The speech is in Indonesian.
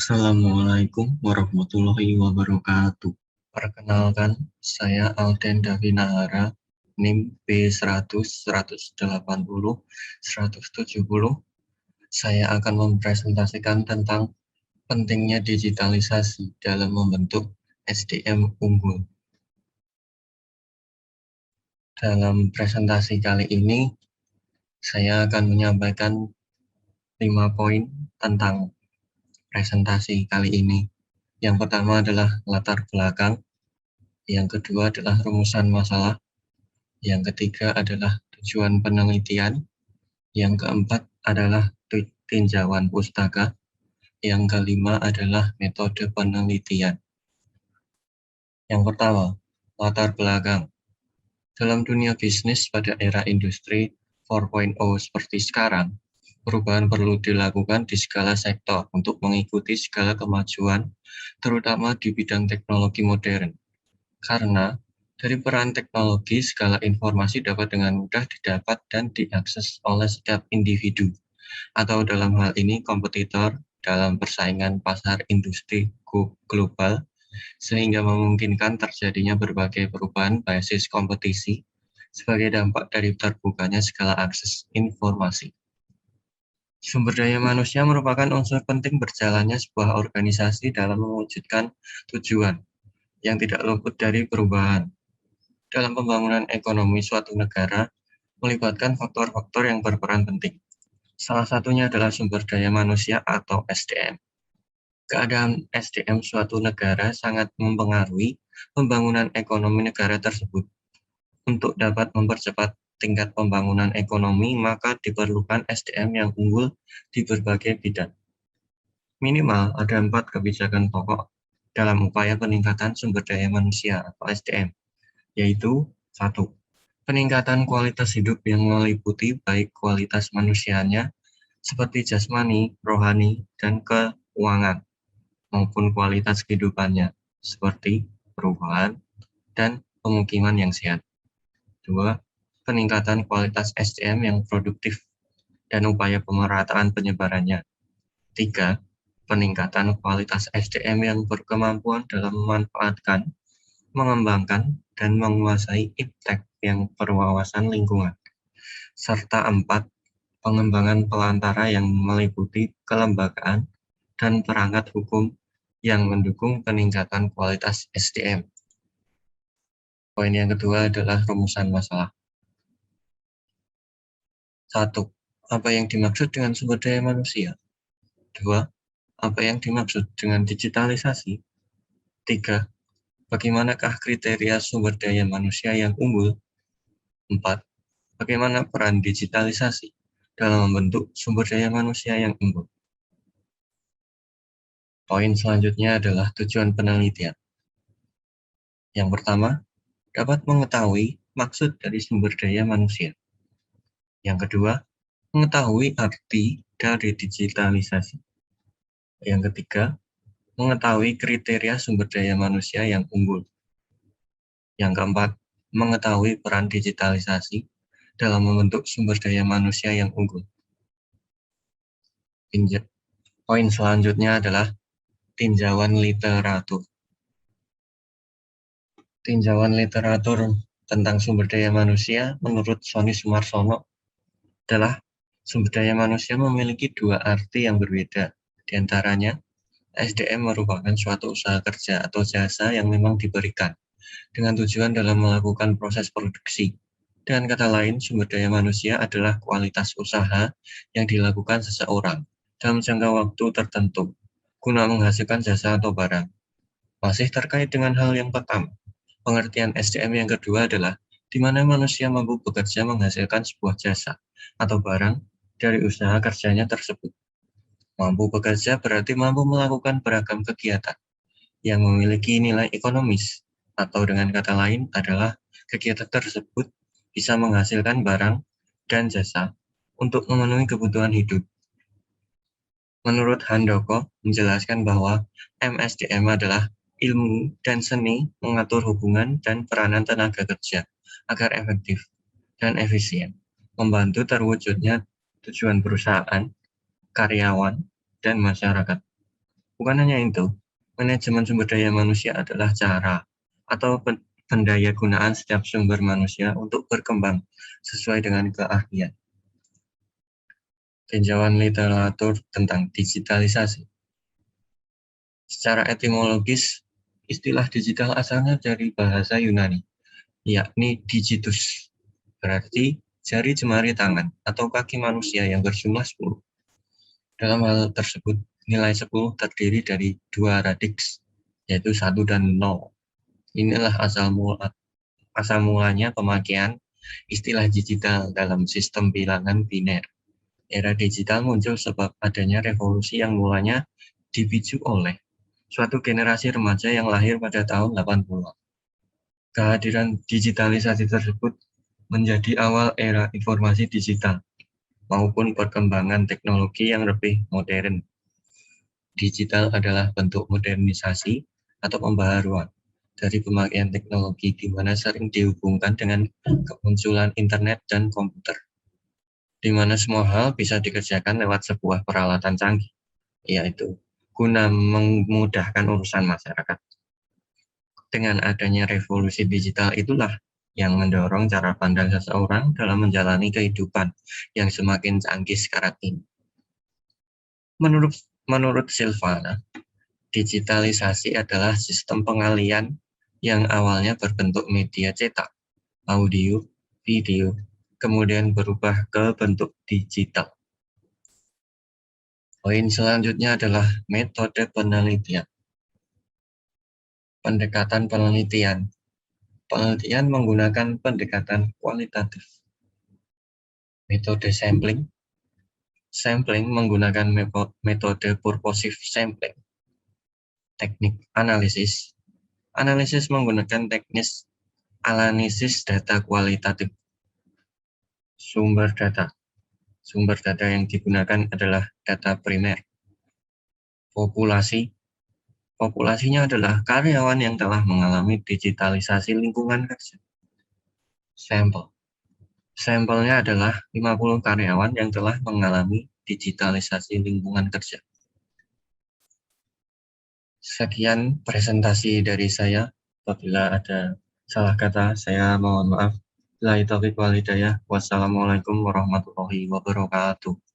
Assalamualaikum warahmatullahi wabarakatuh. Perkenalkan, saya Alden Davinahara, NIM B100, 180, 170. Saya akan mempresentasikan tentang pentingnya digitalisasi dalam membentuk SDM unggul. Dalam presentasi kali ini, saya akan menyampaikan 5 poin tentang presentasi kali ini. Yang pertama adalah latar belakang, yang kedua adalah rumusan masalah, yang ketiga adalah tujuan penelitian, yang keempat adalah tinjauan pustaka, yang kelima adalah metode penelitian. Yang pertama, latar belakang. Dalam dunia bisnis pada era industri 4.0 seperti sekarang, perubahan perlu dilakukan di segala sektor untuk mengikuti segala kemajuan, terutama di bidang teknologi modern. Karena dari peran teknologi, segala informasi dapat dengan mudah didapat dan diakses oleh setiap individu, atau dalam hal ini kompetitor dalam persaingan pasar industri global, sehingga memungkinkan terjadinya berbagai perubahan basis kompetisi sebagai dampak dari terbukanya segala akses informasi. Sumber daya manusia merupakan unsur penting berjalannya sebuah organisasi dalam mewujudkan tujuan yang tidak luput dari perubahan. Dalam pembangunan ekonomi suatu negara, melibatkan faktor-faktor yang berperan penting. Salah satunya adalah sumber daya manusia atau SDM. Keadaan SDM suatu negara sangat mempengaruhi pembangunan ekonomi negara tersebut. Untuk dapat mempercepat tingkat pembangunan ekonomi, maka diperlukan SDM yang unggul di berbagai bidang. Minimal ada 4 kebijakan pokok dalam upaya peningkatan sumber daya manusia atau SDM, yaitu 1. Peningkatan kualitas hidup yang meliputi baik kualitas manusianya seperti jasmani, rohani, dan keuangan, maupun kualitas kehidupannya seperti perubahan dan pemukiman yang sehat. 2. Peningkatan kualitas SDM yang produktif dan upaya pemerataan penyebarannya. 3. Peningkatan kualitas SDM yang berkemampuan dalam memanfaatkan, mengembangkan, dan menguasai iptek yang berwawasan lingkungan. Serta 4. Pengembangan pelantara yang meliputi kelembagaan dan perangkat hukum yang mendukung peningkatan kualitas SDM. Poin yang kedua adalah rumusan masalah. 1. Apa yang dimaksud dengan sumber daya manusia? 2. Apa yang dimaksud dengan digitalisasi? 3. Bagaimanakah kriteria sumber daya manusia yang unggul? 4. Bagaimana peran digitalisasi dalam membentuk sumber daya manusia yang unggul? Poin selanjutnya adalah tujuan penelitian. Yang pertama, dapat mengetahui maksud dari sumber daya manusia. Yang kedua, mengetahui arti dari digitalisasi. Yang ketiga, mengetahui kriteria sumber daya manusia yang unggul. Yang keempat, mengetahui peran digitalisasi dalam membentuk sumber daya manusia yang unggul. Poin selanjutnya adalah tinjauan literatur. Tinjauan literatur tentang sumber daya manusia menurut Sony Sumarsono adalah sumber daya manusia memiliki 2 arti yang berbeda. Di antaranya, SDM merupakan suatu usaha kerja atau jasa yang memang diberikan dengan tujuan dalam melakukan proses produksi. Dengan kata lain, sumber daya manusia adalah kualitas usaha yang dilakukan seseorang dalam jangka waktu tertentu guna menghasilkan jasa atau barang. Masih terkait dengan hal yang pertama, pengertian SDM yang kedua adalah di mana manusia mampu bekerja menghasilkan sebuah jasa atau barang dari usaha kerjanya tersebut. Mampu bekerja berarti mampu melakukan beragam kegiatan yang memiliki nilai ekonomis, atau dengan kata lain adalah kegiatan tersebut bisa menghasilkan barang dan jasa untuk memenuhi kebutuhan hidup. Menurut Handoko menjelaskan bahwa MSDM adalah ilmu dan seni mengatur hubungan dan peranan tenaga kerja agar efektif dan efisien, membantu terwujudnya tujuan perusahaan, karyawan, dan masyarakat. Bukan hanya itu, manajemen sumber daya manusia adalah cara atau pendaya gunaan setiap sumber manusia untuk berkembang sesuai dengan keahlian. Tinjauan literatur tentang digitalisasi. Secara etimologis, istilah digital asalnya dari bahasa Yunani, yakni digitus, berarti jari jemari tangan atau kaki manusia yang berjumlah 10. Dalam hal tersebut, nilai 10 terdiri dari dua radiks, yaitu 1 dan 0. Inilah asal mulanya pemakaian istilah digital dalam sistem bilangan biner. Era digital muncul sebab adanya revolusi yang mulanya dipicu oleh suatu generasi remaja yang lahir pada tahun 80-an. Kehadiran digitalisasi tersebut menjadi awal era informasi digital maupun perkembangan teknologi yang lebih modern. Digital adalah bentuk modernisasi atau pembaharuan dari pemakaian teknologi di mana sering dihubungkan dengan kemunculan internet dan komputer, di mana semua hal bisa dikerjakan lewat sebuah peralatan canggih, yaitu guna memudahkan urusan masyarakat. Dengan adanya revolusi digital itulah yang mendorong cara pandang seseorang dalam menjalani kehidupan yang semakin canggih sekarang ini. Menurut Silvana, digitalisasi adalah sistem pengalian yang awalnya berbentuk media cetak, audio, video, kemudian berubah ke bentuk digital. Poin selanjutnya adalah metode penelitian. Pendekatan penelitian. Penelitian menggunakan pendekatan kualitatif. Metode sampling. Sampling menggunakan metode purposive sampling. Teknik analisis. Analisis menggunakan teknis analisis data kualitatif. Sumber data. Sumber data yang digunakan adalah data primer. Populasi. Populasinya adalah karyawan yang telah mengalami digitalisasi lingkungan kerja. Sampel. Sampelnya adalah 50 karyawan yang telah mengalami digitalisasi lingkungan kerja. Sekian presentasi dari saya. Apabila ada salah kata, saya mohon maaf. Wassalamualaikum warahmatullahi wabarakatuh.